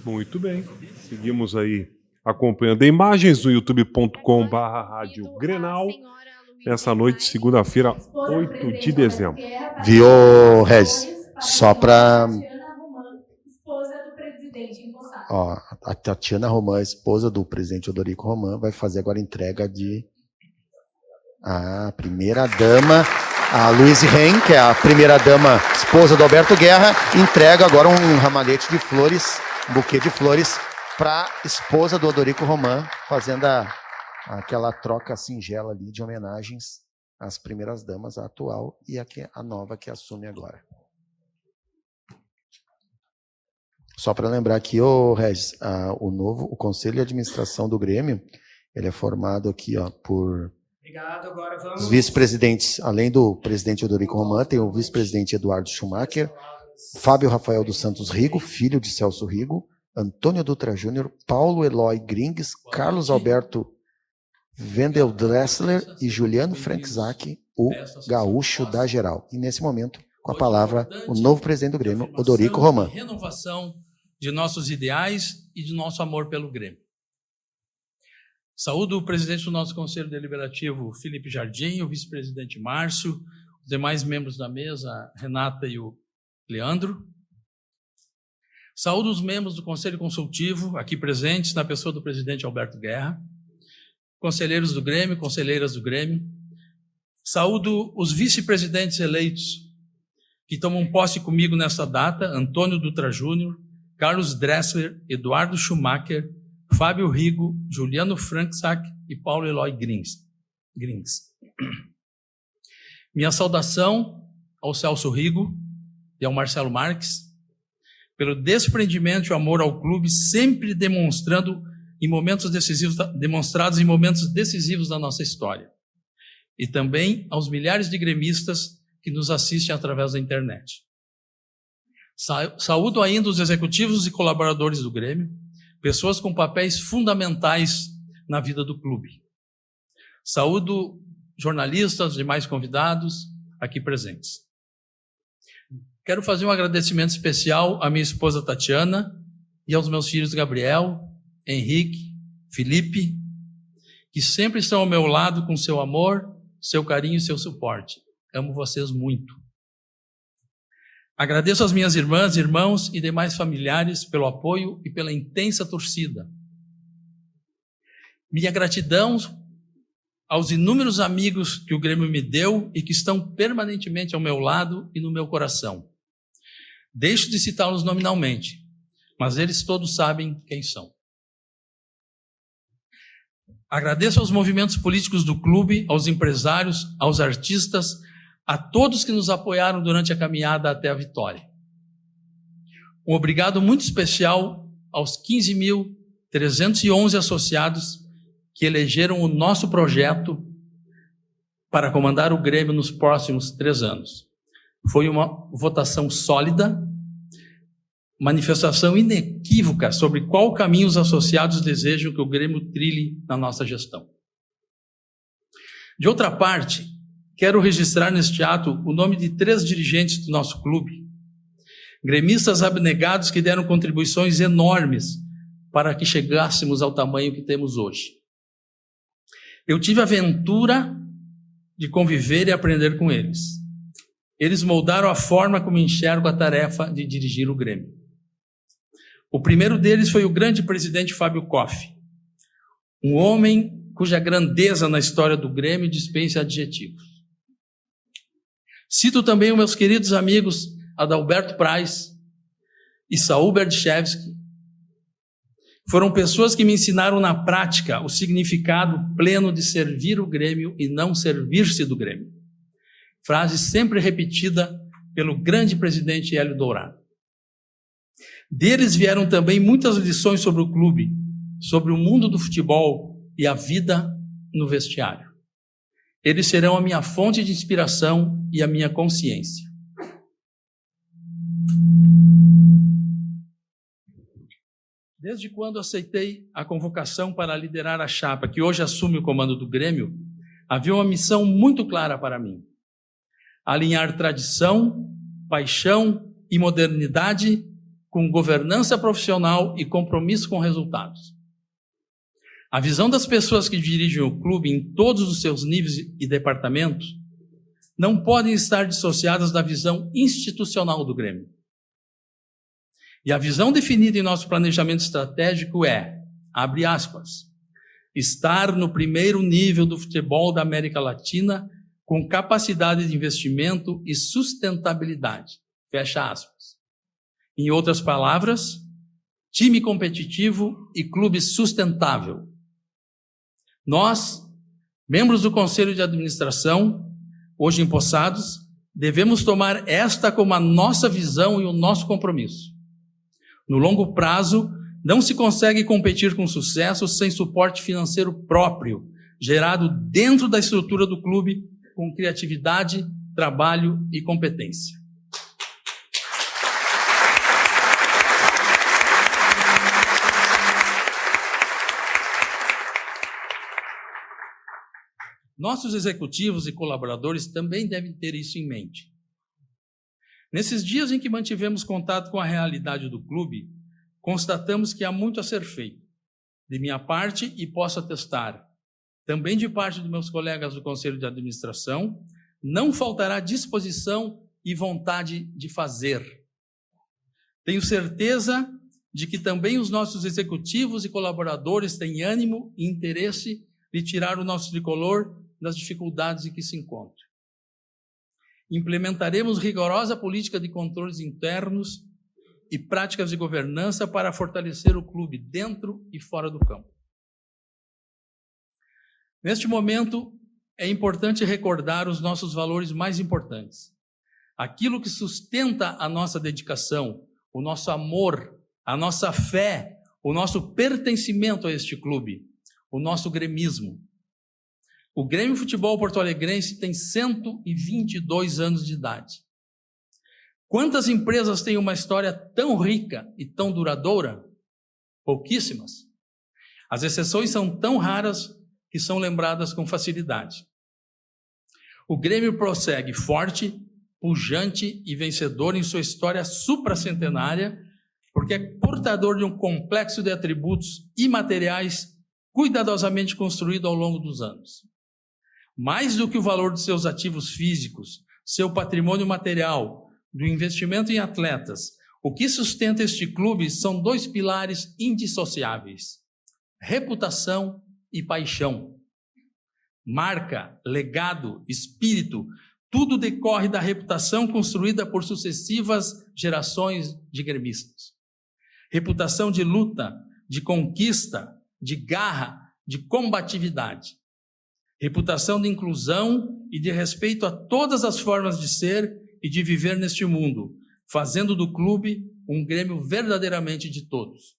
Muito bem. Seguimos aí acompanhando imagens do youtube.com/Rádio Grenal. Nessa noite, segunda-feira, 8 de dezembro. Viu, Regis? Só para... Ó, a Tatiana Roman, esposa do presidente Odorico Roman, vai fazer agora a entrega de... A primeira-dama, a Luiz Ren, que é a primeira-dama, esposa do Alberto Guerra, entrega agora um ramalhete de flores, um buquê de flores, para a esposa do Odorico Roman, fazendo aquela troca singela ali de homenagens às primeiras damas, a atual e a nova que assume agora. Só para lembrar aqui, Regis, o Conselho de Administração do Grêmio, ele é formado aqui por Agora vamos... os vice-presidentes, além do presidente Odorico Roman, tem o vice-presidente Eduardo Schumacher, Fábio Rafael dos Santos Rigo, filho de Celso Rigo, Antônio Dutra Júnior, Paulo Eloy Grings, Carlos Alberto Wendel Dressler e Juliano Franczak, o gaúcho da geral. E nesse momento, com a palavra, o novo presidente do Grêmio, Odorico Roman. Renovação de nossos ideais e de nosso amor pelo Grêmio. Saúdo o presidente do nosso Conselho Deliberativo, Felipe Jardim, o vice-presidente Márcio, os demais membros da mesa, Renata e o Leandro. Saúdo os membros do Conselho Consultivo, aqui presentes, na pessoa do presidente Alberto Guerra, conselheiros do Grêmio, conselheiras do Grêmio. Saúdo os vice-presidentes eleitos que tomam posse comigo nesta data, Antônio Dutra Júnior, Carlos Dressler, Eduardo Schumacher, Fábio Rigo, Juliano Franczak e Paulo Eloy Grings. Minha saudação ao Celso Rigo e ao Marcelo Marques, pelo desprendimento e amor ao clube, sempre demonstrados em momentos decisivos da nossa história. E também aos milhares de gremistas que nos assistem através da internet. Saúdo ainda os executivos e colaboradores do Grêmio, pessoas com papéis fundamentais na vida do clube. Saúdo jornalistas, demais convidados aqui presentes. Quero fazer um agradecimento especial à minha esposa Tatiana e aos meus filhos Gabriel, Henrique, Felipe, que sempre estão ao meu lado com seu amor, seu carinho e seu suporte. Amo vocês muito. Agradeço às minhas irmãs, irmãos e demais familiares pelo apoio e pela intensa torcida. Minha gratidão aos inúmeros amigos que o Grêmio me deu e que estão permanentemente ao meu lado e no meu coração. Deixo de citá-los nominalmente, mas eles todos sabem quem são. Agradeço aos movimentos políticos do clube, aos empresários, aos artistas, a todos que nos apoiaram durante a caminhada até a vitória. Um obrigado muito especial aos 15.311 associados que elegeram o nosso projeto para comandar o Grêmio nos próximos 3 anos. Foi uma votação sólida, manifestação inequívoca sobre qual caminho os associados desejam que o Grêmio trilhe na nossa gestão. De outra parte, quero registrar neste ato o nome de 3 dirigentes do nosso clube, gremistas abnegados que deram contribuições enormes para que chegássemos ao tamanho que temos hoje. Eu tive a aventura de conviver e aprender com eles. Eles moldaram a forma como enxergo a tarefa de dirigir o Grêmio. O primeiro deles foi o grande presidente Fábio Koff, um homem cuja grandeza na história do Grêmio dispensa adjetivos. Cito também os meus queridos amigos Adalberto Praz e Saul Berdichevski. Foram pessoas que me ensinaram na prática o significado pleno de servir o Grêmio e não servir-se do Grêmio. Frase sempre repetida pelo grande presidente Hélio Dourado. Deles vieram também muitas lições sobre o clube, sobre o mundo do futebol e a vida no vestiário. Eles serão a minha fonte de inspiração e a minha consciência. Desde quando aceitei a convocação para liderar a chapa que hoje assume o comando do Grêmio, havia uma missão muito clara para mim: alinhar tradição, paixão e modernidade com governança profissional e compromisso com resultados. A visão das pessoas que dirigem o clube em todos os seus níveis e departamentos não podem estar dissociadas da visão institucional do Grêmio. E a visão definida em nosso planejamento estratégico é, abre aspas, estar no primeiro nível do futebol da América Latina com capacidade de investimento e sustentabilidade, fecha aspas. Em outras palavras, time competitivo e clube sustentável. Nós, membros do Conselho de Administração, hoje empossados, devemos tomar esta como a nossa visão e o nosso compromisso. No longo prazo, não se consegue competir com sucesso sem suporte financeiro próprio, gerado dentro da estrutura do clube, com criatividade, trabalho e competência. Nossos executivos e colaboradores também devem ter isso em mente. Nesses dias em que mantivemos contato com a realidade do clube, constatamos que há muito a ser feito. De minha parte, e posso atestar, também de parte dos meus colegas do Conselho de Administração, não faltará disposição e vontade de fazer. Tenho certeza de que também os nossos executivos e colaboradores têm ânimo e interesse de tirar o nosso tricolor das dificuldades em que se encontra. Implementaremos rigorosa política de controles internos e práticas de governança para fortalecer o clube dentro e fora do campo. Neste momento, é importante recordar os nossos valores mais importantes. Aquilo que sustenta a nossa dedicação, o nosso amor, a nossa fé, o nosso pertencimento a este clube, o nosso gremismo. O Grêmio Futebol Porto-Alegrense tem 122 anos de idade. Quantas empresas têm uma história tão rica e tão duradoura? Pouquíssimas. As exceções são tão raras que são lembradas com facilidade. O Grêmio prossegue forte, pujante e vencedor em sua história supracentenária, porque é portador de um complexo de atributos imateriais cuidadosamente construído ao longo dos anos. Mais do que o valor de seus ativos físicos, seu patrimônio material, do investimento em atletas, o que sustenta este clube são dois pilares indissociáveis: reputação e paixão. Marca, legado, espírito, tudo decorre da reputação construída por sucessivas gerações de gremistas. Reputação de luta, de conquista, de garra, de combatividade. Reputação de inclusão e de respeito a todas as formas de ser e de viver neste mundo, fazendo do clube um Grêmio verdadeiramente de todos.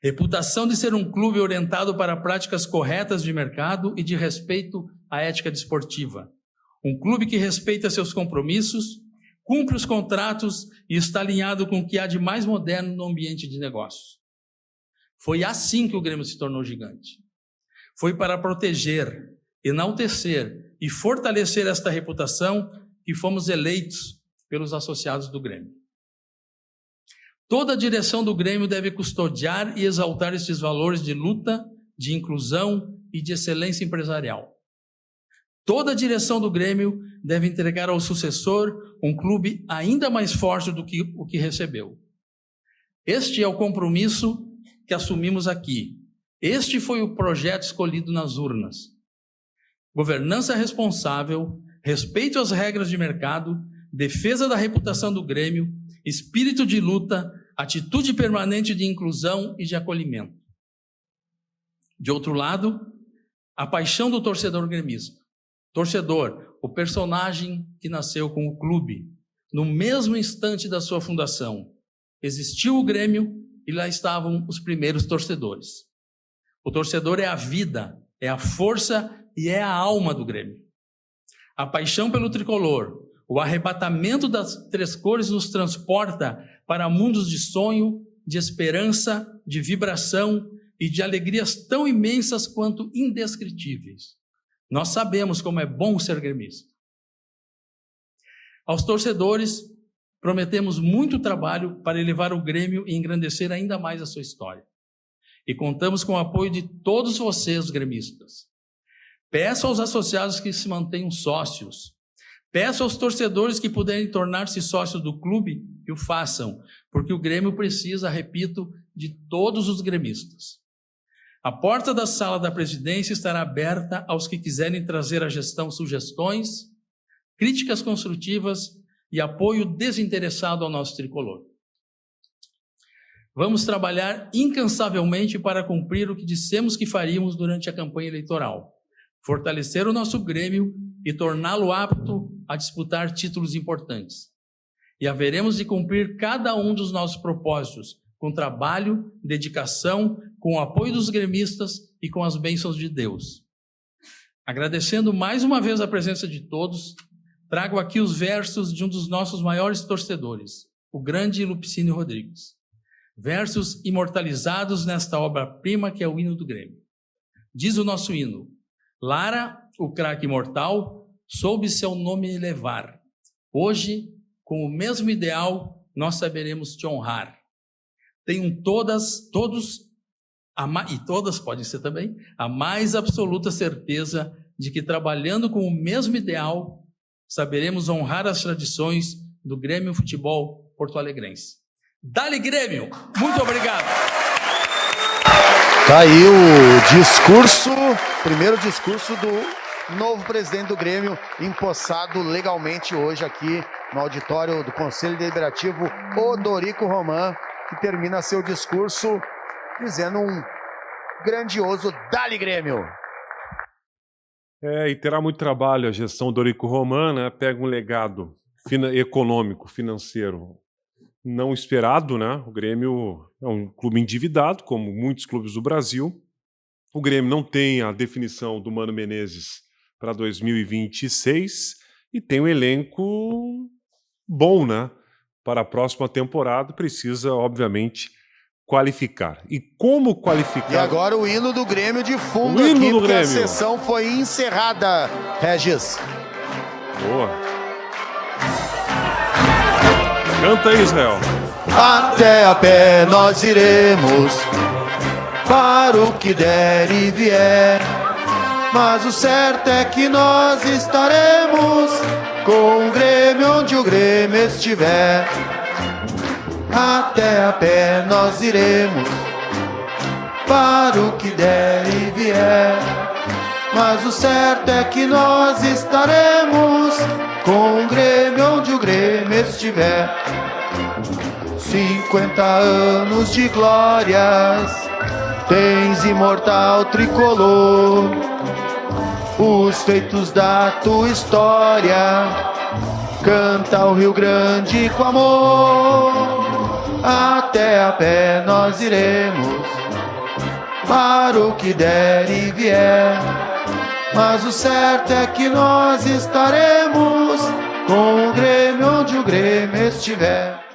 Reputação de ser um clube orientado para práticas corretas de mercado e de respeito à ética desportiva. Um clube que respeita seus compromissos, cumpre os contratos e está alinhado com o que há de mais moderno no ambiente de negócios. Foi assim que o Grêmio se tornou gigante. Foi para proteger, enaltecer e fortalecer esta reputação que fomos eleitos pelos associados do Grêmio. Toda a direção do Grêmio deve custodiar e exaltar estes valores de luta, de inclusão e de excelência empresarial. Toda a direção do Grêmio deve entregar ao sucessor um clube ainda mais forte do que o que recebeu. Este é o compromisso que assumimos aqui. Este foi o projeto escolhido nas urnas. Governança responsável, respeito às regras de mercado, defesa da reputação do Grêmio, espírito de luta, atitude permanente de inclusão e de acolhimento. De outro lado, a paixão do torcedor gremista. Torcedor, o personagem que nasceu com o clube. No mesmo instante da sua fundação, existiu o Grêmio e lá estavam os primeiros torcedores. O torcedor é a vida, é a força e é a alma do Grêmio. A paixão pelo tricolor, o arrebatamento das três cores nos transporta para mundos de sonho, de esperança, de vibração e de alegrias tão imensas quanto indescritíveis. Nós sabemos como é bom ser gremista. Aos torcedores, prometemos muito trabalho para elevar o Grêmio e engrandecer ainda mais a sua história. E contamos com o apoio de todos vocês, gremistas. Peço aos associados que se mantenham sócios. Peço aos torcedores que puderem tornar-se sócios do clube que o façam, porque o Grêmio precisa, repito, de todos os gremistas. A porta da sala da presidência estará aberta aos que quiserem trazer à gestão sugestões, críticas construtivas e apoio desinteressado ao nosso tricolor. Vamos trabalhar incansavelmente para cumprir o que dissemos que faríamos durante a campanha eleitoral, fortalecer o nosso Grêmio e torná-lo apto a disputar títulos importantes. E haveremos de cumprir cada um dos nossos propósitos, com trabalho, dedicação, com o apoio dos gremistas e com as bênçãos de Deus. Agradecendo mais uma vez a presença de todos, trago aqui os versos de um dos nossos maiores torcedores, o grande Lupicínio Rodrigues. Versos imortalizados nesta obra-prima que é o hino do Grêmio. Diz o nosso hino: Lara, o craque imortal, soube seu nome elevar. Hoje, com o mesmo ideal, nós saberemos te honrar. Tenham todas podem ser também, a mais absoluta certeza de que, trabalhando com o mesmo ideal, saberemos honrar as tradições do Grêmio Futebol Porto-Alegrense. Dale Grêmio! Muito obrigado! Tá aí o discurso, primeiro discurso do novo presidente do Grêmio, empossado legalmente hoje aqui no auditório do Conselho Deliberativo, Odorico Roman, que termina seu discurso dizendo um grandioso Dale Grêmio. E terá muito trabalho a gestão do Odorico Roman, né? Pega um legado econômico, financeiro não esperado, né? O Grêmio é um clube endividado, como muitos clubes do Brasil. O Grêmio não tem a definição do Mano Menezes para 2026 e tem um elenco bom, né? Para a próxima temporada precisa, obviamente, qualificar. E como qualificar? E agora o hino do Grêmio de fundo aqui, porque a sessão foi encerrada, Regis. Boa. Canta aí, Israel. Até a pé nós iremos, para o que der e vier, mas o certo é que nós estaremos com o Grêmio onde o Grêmio estiver. Até a pé nós iremos, para o que der e vier, mas o certo é que nós estaremos com o Grêmio onde o Grêmio estiver. 50 anos de glórias tens, imortal tricolor, os feitos da tua história canta o Rio Grande com amor. Até a pé nós iremos, para o que der e vier, mas o certo é que nós estaremos com o Grêmio onde o Grêmio estiver.